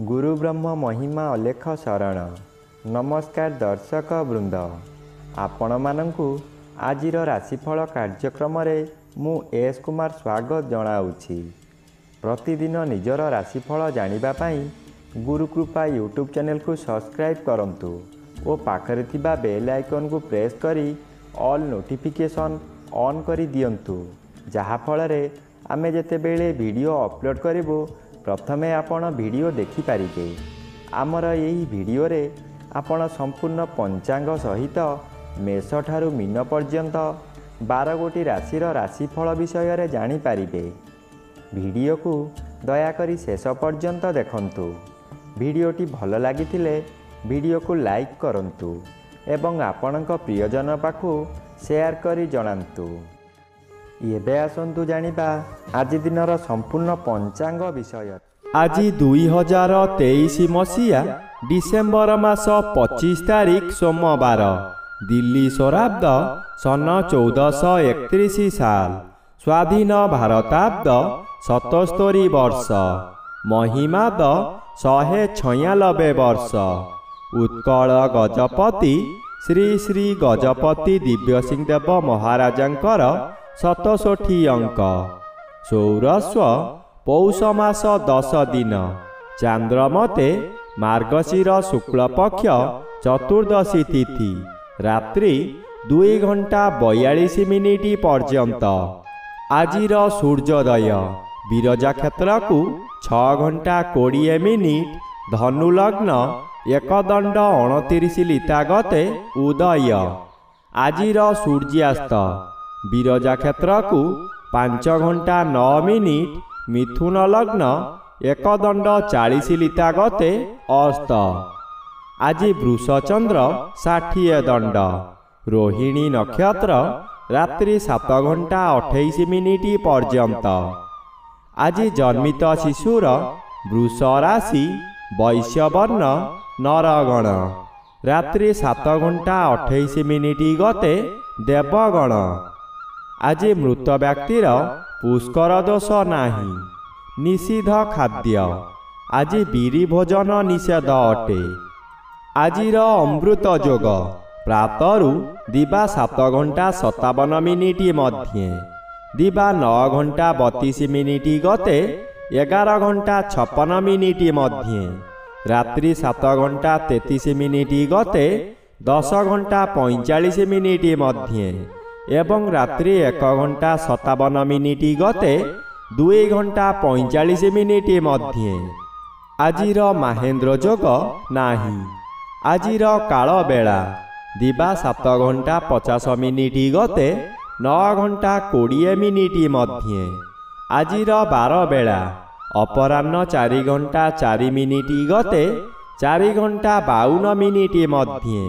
गुरु ब्रह्म महिमा अलेख शरण। नमस्कार दर्शक वृंद, आपण मानंकु आजिर राशिफल कार्यक्रम मु एस कुमार स्वागत जनाऊँगी। प्रतिदिन निजर राशिफल जानिबा पाई गुरुकृपा यूट्यूब चैनल को सब्सक्राइब करंतु और पाखरे थिबा बेल आइकन को प्रेस करी ऑल नोटिफिकेशन ऑन करी दियंतु, जहा फलरे आमे जेतेबेले वीडियो अपलोड करिवो प्रथमे आपण वीडियो देखि पारिबे। आमर यही वीडियो रे आपण संपूर्ण पंचांग सहित मेष ठारू मीन पर्यंत 12 गोटी राशिर राशिफल विषय रे जानि पारिबे। वीडियो को दयाकरी शेष पर्यंत देखंतु। वीडियोटी भल लागिथिले वीडियो को लाइक करंतु एवं आपणक प्रियजन पाखु शेयर करी जणांतु। एबे आसंतु जानिबा आज दिनर संपूर्ण पंचांग विषय। आज 2023 मसीहा डिसेम्बर मास 25 तारिख सोमवार, दिल्ली स्वराब्द सन 1431 साल, स्वाधीन भारताब्द 77 वर्ष, महिमाद 196 वर्ष। उत्कल गजपति श्री श्री गजपति दिव्यसिंह देव महाराजंकर 67 अंक। सौरस्व पौष मास 10 दिन, चांद्रमते मार्गशीर शुक्ल पक्ष चतुर्दशी तिथि, रात्रि 2 घंटा 42 मिनिट पर्यंत। आजिर सूर्योदय विरजा क्षेत्र को 6 घंटा 20 मिनिट, धनु लग्न एकदंड 29 लिता गते उदय। आजिर सूर्यास्त विरजा क्षेत्र को 5 घंटा 9 मिनिट, मिथुन लग्न एकदंड 40 लिता गते अस्त। आज वृषचंद्र 60 दंड, रोहिणी नक्षत्र रात्रि 7 घंटा 28 मिनिट पर्यंत। आज जन्मित शिशुर वृष राशि वैश्यवर्ण नरगण, रात्रि 7 घंटा 28 मिनिट गते देवगण। आज मृत व्यक्तिर पुष्कर दोष नाही, निषिद्ध खाद्य। आज बीरी भोजन निषेध अटे। आजिर अमृत योग प्रातरु दिबा 7 घंटा 57 मिनिट मध्ये, दिबा 9 घंटा 32 मिनिट गते 11 घंटा 56 मिनिट मध्ये, रात्रि 7 घंटा 33 मिनिट गते 10 घंटा 45 मिनिट मध्ये एवं रात्रि 1 घंटा 57 मिनिट गते 2 घंटा 45 मिनिट मध्ये। आजिर महेंद्र योग नाही। आजिर काल बेला दिबा 7 घंटा 50 मिनिट गते 9 घंटा 20 मिनिट मध्ये। आजिर बार बेला अपराह्न 4 घंटा 4 मिनिट गते 4 घंटा 52 मिनिट मध्ये।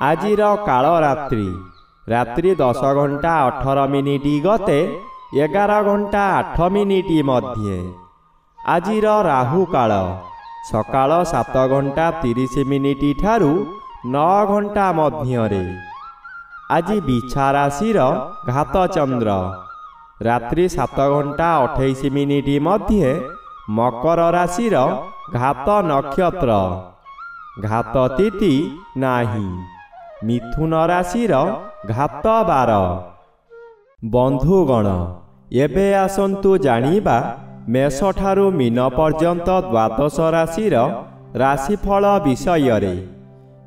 आजिर काल रात्रि रात्रि 10 घंटा 18 मिनिट गते 11 घंटा 8 मिनिट मध्ये। आजिर राहु काल सकाळ 7 घंटा 30 मिनिट ठारू 9 घंटा मध्यरे। आज बिछा राशिर घात चंद्र रात्रि 7 घंटा 28 मिनिट मध्ये, मकर राशिर घात नक्षत्र, घात तिथि नाही। मिथुन राशिर घात 12। बंधुगण, एबे आसंतु जानिबा मेष ठारू मीन पर्यंत द्वादश राशिर राशिफल विषय रे।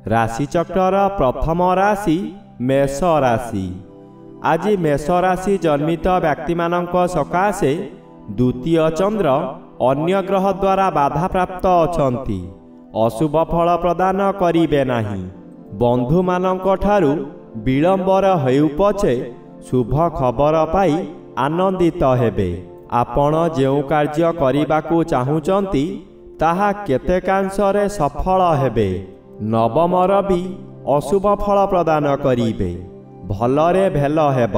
राशिचक्र प्रथम राशि मेष राशि। आज मेष राशि जन्मित व्यक्ति मानक सकाशे द्वितीय चंद्र अन्य ग्रह द्वारा बाधा प्राप्त अछंती, अशुभ फल प्रदान करिबे नाही। बंधु मानक ठारू विलंबर हेउ पछे शुभ खबर पाई आनंदित हेबे। आपण जेउ कार्य करिबाकू चाहुचंती ताहा केतेकांशरे सफल हेबे। नवमर भी अशुभ फल प्रदान करिबे। भलरे भेल हेब,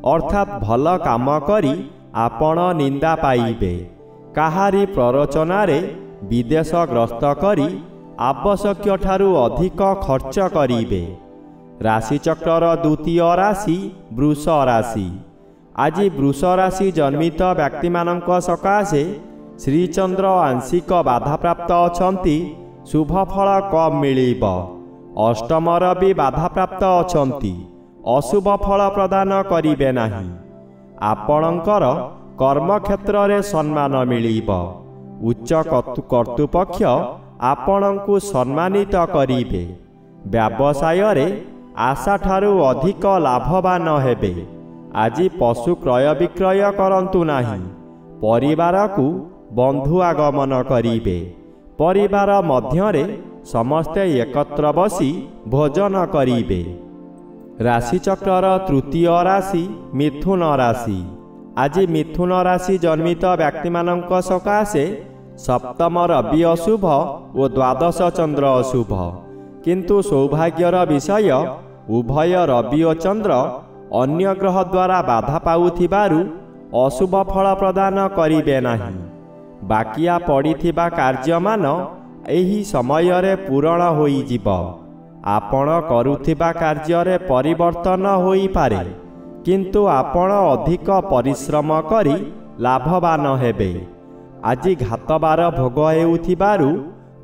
अर्थात भल काम करी आपण निंदा पाइबे। काहारी प्ररोचनारे विदेश ग्रस्त करी आवश्यक ठारू अधिक खर्च करिबे। राशिचक्र द्वितीय राशि वृष राशि। आज वृष राशि जन्मित व्यक्ति मानक सकाशे ଶ୍ରୀଚନ୍ଦ୍ର ଆଂଶିକ ବାଧାପ୍ରାପ୍ତ ଅଛନ୍ତି, ଶୁଭଫଳ କମ୍ ମିଳିବ। ଅଷ୍ଟମର ବି ବାଧାପ୍ରାପ୍ତ ଅଛନ୍ତି, ଅଶୁଭ ଫଳ ପ୍ରଦାନ କରିବେ ନାହିଁ। ଆପଣଙ୍କର କର୍ମକ୍ଷେତ୍ରରେ ସମ୍ମାନ ମିଳିବ। ଉଚ୍ଚ କର୍ତ୍ତୃପକ୍ଷ ଆପଣଙ୍କୁ ସମ୍ମାନିତ କରିବେ। ବ୍ୟବସାୟରେ ଆଶାଠାରୁ ଅଧିକ ଲାଭବାନ ହେବେ। ଆଜି ପଶୁ କ୍ରୟ ବିକ୍ରୟ କରନ୍ତୁ ନାହିଁ। ପରିବାରକୁ ବନ୍ଧୁ ଆଗମନ କରିବେ। ପରିବାର ମଧ୍ୟରେ ସମସ୍ତେ ଏକତ୍ର ବସି ଭୋଜନ କରିବେ। ରାଶିଚକ୍ରର ତୃତୀୟ ରାଶି ମିଥୁନ ରାଶି। ଆଜି ମିଥୁନ ରାଶି ଜନ୍ମିତ ବ୍ୟକ୍ତିମାନଙ୍କ ସକାଶେ ସପ୍ତମ ରବି ଅଶୁଭ ଓ ଦ୍ୱାଦଶ ଚନ୍ଦ୍ର ଅଶୁଭ। କିନ୍ତୁ ସୌଭାଗ୍ୟର ବିଷୟ, ଉଭୟ ରବି ଓ ଚନ୍ଦ୍ର ଅନ୍ୟ ଗ୍ରହ ଦ୍ୱାରା ବାଧା ପାଉଥିବାରୁ ଅଶୁଭ ଫଳ ପ୍ରଦାନ କରିବେ ନାହିଁ। ବାକିଆ ପଡ଼ିଥିବା କାର୍ଯ୍ୟମାନ ଏହି ସମୟରେ ପୂରଣ ହୋଇଯିବ। ଆପଣ କରୁଥିବା କାର୍ଯ୍ୟରେ ପରିବର୍ତ୍ତନ ହୋଇପାରେ, କିନ୍ତୁ ଆପଣ ଅଧିକ ପରିଶ୍ରମ କରି ଲାଭବାନ ହେବେ। ଆଜି ଘାତବାର ଭୋଗ ହେଉଥିବାରୁ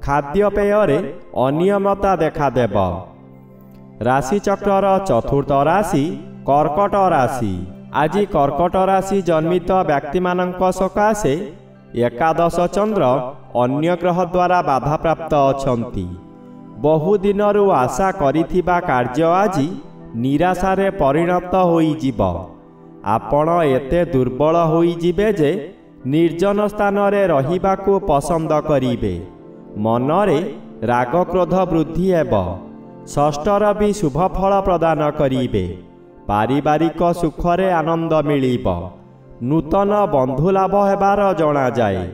ଖାଦ୍ୟପେୟରେ ଅନିୟମତା ଦେଖାଦେବ। ରାଶିଚକ୍ରର ଚତୁର୍ଥ ରାଶି କର୍କଟ ରାଶି। ଆଜି କର୍କଟ ରାଶି ଜନ୍ମିତ ବ୍ୟକ୍ତିମାନଙ୍କ ସକାଶେ ଏକାଦଶ ଚନ୍ଦ୍ର ଅନ୍ୟ ଗ୍ରହ ଦ୍ୱାରା ବାଧାପ୍ରାପ୍ତ ଅଛନ୍ତି। ବହୁଦିନରୁ ଆଶା କରିଥିବା କାର୍ଯ୍ୟ ଆଜି ନିରାଶାରେ ପରିଣତ ହୋଇଯିବ। ଆପଣ ଏତେ ଦୁର୍ବଳ ହୋଇଯିବେ ଯେ ନିର୍ଜନ ସ୍ଥାନରେ ରହିବାକୁ ପସନ୍ଦ କରିବେ। ମନରେ ରାଗକ୍ରୋଧ ବୃଦ୍ଧି ହେବ। ଷଷ୍ଠର ବି ଶୁଭଫଳ ପ୍ରଦାନ କରିବେ। ପାରିବାରିକ ସୁଖରେ ଆନନ୍ଦ ମିଳିବ। ନୂତନ ବନ୍ଧୁଲାଭ ହେବାର ଜଣାଯାଏ।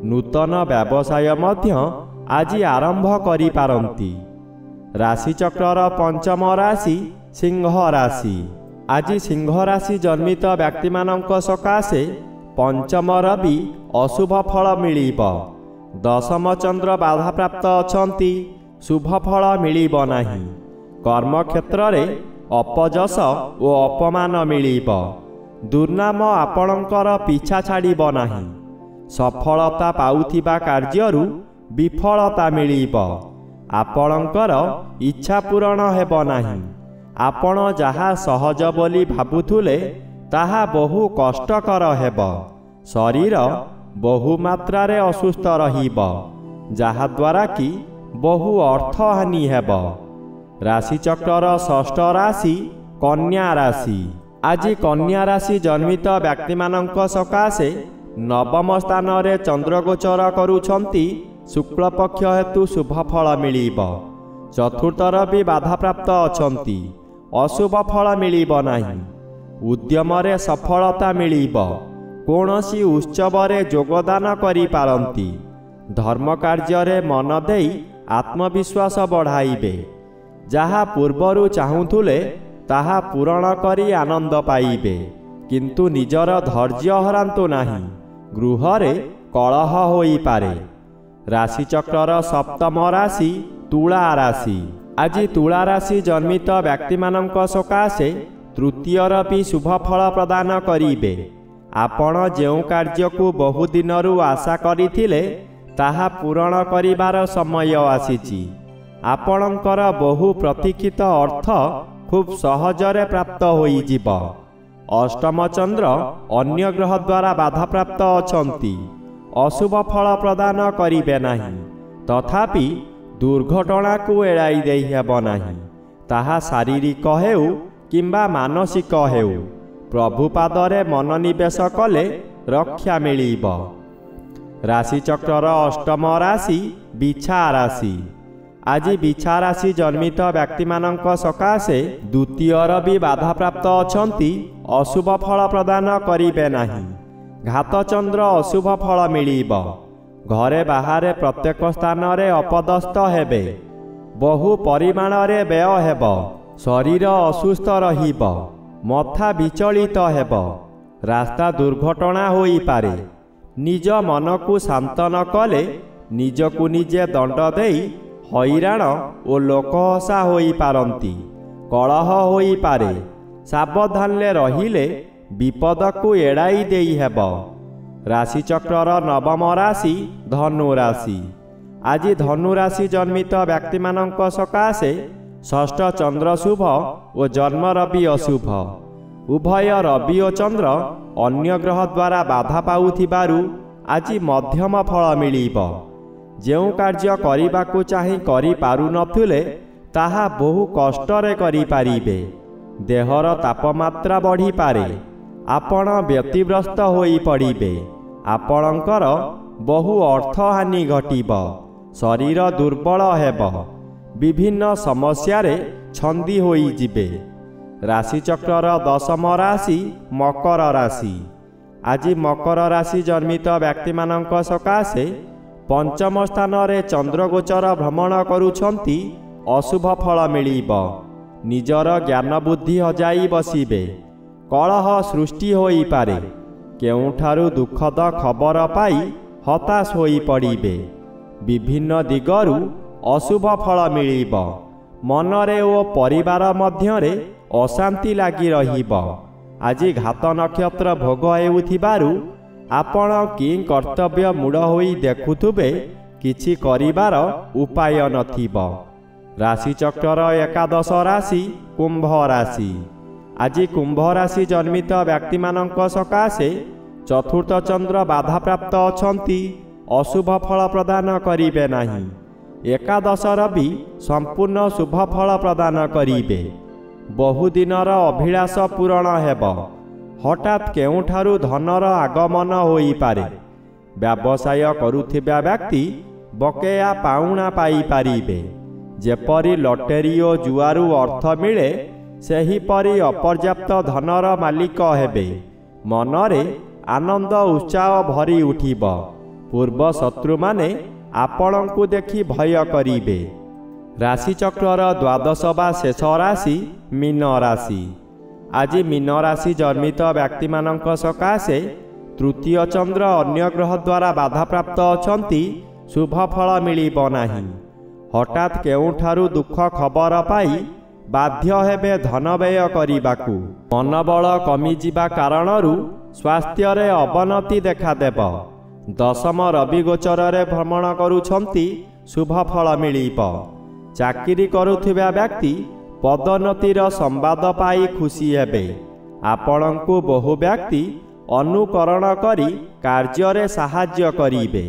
ନୂତନ ବ୍ୟବସାୟ ମଧ୍ୟ ଆଜି ଆରମ୍ଭ କରିପାରନ୍ତି। ରାଶିଚକ୍ରର ପଞ୍ଚମ ରାଶି ସିଂହ ରାଶି। ଆଜି ସିଂହ ରାଶି ଜନ୍ମିତ ବ୍ୟକ୍ତିମାନଙ୍କ ସକାଶେ ପଞ୍ଚମର ବି ଅଶୁଭ ଫଳ ମିଳିବ। ଦଶମ ଚନ୍ଦ୍ର ବାଧାପ୍ରାପ୍ତ ଅଛନ୍ତି, ଶୁଭଫଳ ମିଳିବ ନାହିଁ। କର୍ମକ୍ଷେତ୍ରରେ ଅପଯଶ ଓ ଅପମାନ ମିଳିବ। ଦୁର୍ନାମ ଆପଣଙ୍କର ପିଛା ଛାଡ଼ିବ ନାହିଁ। ସଫଳତା ପାଉଥିବା କାର୍ଯ୍ୟରୁ ବିଫଳତା ମିଳିବ। ଆପଣଙ୍କର ଇଚ୍ଛା ପୂରଣ ହେବ ନାହିଁ। ଆପଣ ଯାହା ସହଜ ବୋଲି ଭାବୁଥିଲେ ତାହା ବହୁ କଷ୍ଟକର ହେବ। ଶରୀର ବହୁ ମାତ୍ରାରେ ଅସୁସ୍ଥ ରହିବ, ଯାହାଦ୍ୱାରା କି ବହୁ ଅର୍ଥହାନି ହେବ। ରାଶିଚକ୍ରର ଷଷ୍ଠ ରାଶି କନ୍ୟା ରାଶି। ଆଜି କନ୍ୟା ରାଶି ଜନ୍ମିତ ବ୍ୟକ୍ତିମାନଙ୍କ ସକାଶେ ନବମ ସ୍ଥାନରେ ଚନ୍ଦ୍ରଗୋଚର କରୁଛନ୍ତି। ଶୁକ୍ଳପକ୍ଷ ହେତୁ ଶୁଭଫଳ ମିଳିବ। ଚତୁର୍ଥର ବି ବାଧାପ୍ରାପ୍ତ ଅଛନ୍ତି, ଅଶୁଭ ଫଳ ମିଳିବ ନାହିଁ। ଉଦ୍ୟମରେ ସଫଳତା ମିଳିବ। କୌଣସି ଉତ୍ସବରେ ଯୋଗଦାନ କରିପାରନ୍ତି। ଧର୍ମ କାର୍ଯ୍ୟରେ ମନ ଦେଇ ଆତ୍ମବିଶ୍ୱାସ ବଢ଼ାଇବେ। ଯାହା ପୂର୍ବରୁ ଚାହୁଁଥିଲେ ତାହା ପୂରଣ କରି ଆନନ୍ଦ ପାଇବେ। କିନ୍ତୁ ନିଜର ଧୈର୍ଯ୍ୟ ହରାନ୍ତୁ ନାହିଁ। ଗୃହରେ କଳହ ହୋଇପାରେ। ରାଶିଚକ୍ରର ସପ୍ତମ ରାଶି ତୁଳା ରାଶି। ଆଜି ତୁଳା ରାଶି ଜନ୍ମିତ ବ୍ୟକ୍ତିମାନଙ୍କ ସକାଶେ ତୃତୀୟର ବି ଶୁଭଫଳ ପ୍ରଦାନ କରିବେ। ଆପଣ ଯେଉଁ କାର୍ଯ୍ୟକୁ ବହୁଦିନରୁ ଆଶା କରିଥିଲେ ତାହା ପୂରଣ କରିବାର ସମୟ ଆସିଛି। ଆପଣଙ୍କର ବହୁ ପ୍ରତୀକ୍ଷିତ ଅର୍ଥ ଖୁବ୍ ସହଜରେ ପ୍ରାପ୍ତ ହୋଇଯିବ। ଅଷ୍ଟମ ଚନ୍ଦ୍ର ଅନ୍ୟ ଗ୍ରହ ଦ୍ୱାରା ବାଧାପ୍ରାପ୍ତ ଅଛନ୍ତି। ଅଶୁଭ ଫଳ ପ୍ରଦାନ କରିବେ ନାହିଁ। ତଥାପି ଦୁର୍ଘଟଣାକୁ ଏଡ଼ାଇ ଦେଇ ହେବ ନାହିଁ। ତାହା ଶାରୀରିକ ହେଉ କିମ୍ବା ମାନସିକ ହେଉ, ପ୍ରଭୁପାଦରେ ମନୋନିବେଶ କଲେ ରକ୍ଷା ମିଳିବ। ରାଶିଚକ୍ରର ଅଷ୍ଟମ ରାଶି ବିଛା ରାଶି। ଆଜି ବିଛା ରାଶି ଜନ୍ମିତ ବ୍ୟକ୍ତିମାନଙ୍କ ସକାଶେ ଦ୍ୱିତୀୟର ବି ବାଧାପ୍ରାପ୍ତ ଅଛନ୍ତି। ଅଶୁଭ ଫଳ ପ୍ରଦାନ କରିବେ ନାହିଁ। ଘାତଚନ୍ଦ୍ର ଅଶୁଭ ଫଳ ମିଳିବ। ଘରେ ବାହାରେ ପ୍ରତ୍ୟେକ ସ୍ଥାନରେ ଅପଦସ୍ଥ ହେବେ। ବହୁ ପରିମାଣରେ ବ୍ୟୟ ହେବ। ଶରୀର ଅସୁସ୍ଥ ରହିବ। ମଥା ବିଚଳିତ ହେବ। ରାସ୍ତା ଦୁର୍ଘଟଣା ହୋଇପାରେ। ନିଜ ମନକୁ ଶାନ୍ତ ନ କଲେ ନିଜକୁ ନିଜେ ଦଣ୍ଡ ଦେଇ ହଇରାଣ ଓ ଲୋକହସା ହୋଇପାରନ୍ତି। କଳହ ହୋଇପାରେ। ସାବଧାନରେ ରହିଲେ ବିପଦକୁ ଏଡ଼ାଇ ଦେଇ ହେବ। ରାଶିଚକ୍ରର ନବମ ରାଶି ଧନୁ ରାଶି। ଆଜି ଧନୁ ରାଶି ଜନ୍ମିତ ବ୍ୟକ୍ତିମାନଙ୍କ ସକାଶେ ଷଷ୍ଠ ଚନ୍ଦ୍ର ଶୁଭ ଓ ଜନ୍ମ ରବି ଅଶୁଭ। ଉଭୟ ରବି ଓ ଚନ୍ଦ୍ର ଅନ୍ୟ ଗ୍ରହ ଦ୍ୱାରା ବାଧା ପାଉଥିବାରୁ ଆଜି ମଧ୍ୟମ ଫଳ ମିଳିବ। ଯେଉଁ କାର୍ଯ୍ୟ କରିବାକୁ ଚାହିଁ କରିପାରୁନଥିଲେ ତାହା ବହୁ କଷ୍ଟରେ କରିପାରିବେ। ଦେହର ତାପମାତ୍ରା ବଢ଼ିପାରେ। ଆପଣ ବ୍ୟତିବ୍ୟସ୍ତ ହୋଇପଡ଼ିବେ। ଆପଣଙ୍କର ବହୁ ଅର୍ଥହାନି ଘଟିବ। ଶରୀର ଦୁର୍ବଳ ହେବ। ବିଭିନ୍ନ ସମସ୍ୟାରେ ଛନ୍ଦି ହୋଇଯିବେ। ରାଶିଚକ୍ରର ଦଶମ ରାଶି ମକର ରାଶି। ଆଜି ମକର ରାଶି ଜନ୍ମିତ ବ୍ୟକ୍ତିମାନଙ୍କ ସକାଶେ ପଞ୍ଚମ ସ୍ଥାନରେ ଚନ୍ଦ୍ରଗୋଚର ଭ୍ରମଣ କରୁଛନ୍ତି। ଅଶୁଭ ଫଳ ମିଳିବ। ନିଜର ଜ୍ଞାନ ବୁଦ୍ଧି ହଜାଇ ବସିବେ। କଳହ ସୃଷ୍ଟି ହୋଇପାରେ। କେଉଁଠାରୁ ଦୁଃଖଦ ଖବର ପାଇ ହତାଶ ହୋଇପଡ଼ିବେ। ବିଭିନ୍ନ ଦିଗରୁ ଅଶୁଭ ଫଳ ମିଳିବ। ମନରେ ଓ ପରିବାର ମଧ୍ୟରେ ଅଶାନ୍ତି ଲାଗି ରହିବ। ଆଜି ଘାତ ନକ୍ଷତ୍ର ଭୋଗ ହେଉଥିବାରୁ ଆପଣ କି କର୍ତ୍ତବ୍ୟ ମୂଢ଼ ହୋଇ ଦେଖୁଥିବେ, କିଛି କରିବାର ଉପାୟ ନଥିବ। ରାଶିଚକ୍ରର ଏକାଦଶ ରାଶି କୁମ୍ଭ ରାଶି। ଆଜି କୁମ୍ଭ ରାଶି ଜନ୍ମିତ ବ୍ୟକ୍ତିମାନଙ୍କ ସକାଶେ ଚତୁର୍ଥ ଚନ୍ଦ୍ର ବାଧାପ୍ରାପ୍ତ ଅଛନ୍ତି। ଅଶୁଭ ଫଳ ପ୍ରଦାନ କରିବେ ନାହିଁ। ଏକାଦଶ ରବି ସମ୍ପୂର୍ଣ୍ଣ ଶୁଭ ଫଳ ପ୍ରଦାନ କରିବେ। ବହୁଦିନର ଅଭିଳାଷ ପୂରଣ ହେବ। ହଠାତ୍ କେଉଁଠାରୁ ଧନର ଆଗମନ ହୋଇପାରେ। ବ୍ୟବସାୟ କରୁଥିବା ବ୍ୟକ୍ତି ବକେୟା ପାଉଣା ପାଇପାରିବେ। ଯେପରି ଲଟେରୀ ଓ ଜୁଆରୁ ଅର୍ଥ ମିଳେ, ସେହିପରି ଅପର୍ଯ୍ୟାପ୍ତ ଧନର ମାଲିକ ହେବେ। ମନରେ ଆନନ୍ଦ ଉତ୍ସାହ ଭରି ଉଠିବ। ପୂର୍ବ ଶତ୍ରୁମାନେ ଆପଣଙ୍କୁ ଦେଖି ଭୟ କରିବେ। ରାଶିଚକ୍ରର ଦ୍ୱାଦଶ ବା ଶେଷ ରାଶି ମୀନ ରାଶି। ଆଜି ମୀନ ରାଶି ଜନ୍ମିତ ବ୍ୟକ୍ତିମାନଙ୍କ ସକାଶେ ତୃତୀୟ ଚନ୍ଦ୍ର ଅନ୍ୟ ଗ୍ରହ ଦ୍ୱାରା ବାଧାପ୍ରାପ୍ତ ଅଛନ୍ତି। ଶୁଭ ଫଳ ମିଳିବ ନାହିଁ। ହଠାତ୍ କେଉଁଠାରୁ ଦୁଃଖ ଖବର ପାଇ ବାଧ୍ୟ ହେବେ ଧନ ବ୍ୟୟ କରିବାକୁ। ମନୋବଳ କମିଯିବା କାରଣରୁ ସ୍ୱାସ୍ଥ୍ୟରେ ଅବନତି ଦେଖାଦେବ। ଦଶମ ରବି ଗୋଚରରେ ଭ୍ରମଣ କରୁଛନ୍ତି। ଶୁଭ ଫଳ ମିଳିବ। ଚାକିରି କରୁଥିବା ବ୍ୟକ୍ତି ପଦୋନ୍ନତିର ସମ୍ବାଦ ପାଇ ଖୁସି ହେବେ। ଆପଣଙ୍କୁ ବହୁ ବ୍ୟକ୍ତି ଅନୁକରଣ କରି କାର୍ଯ୍ୟରେ ସାହାଯ୍ୟ କରିବେ।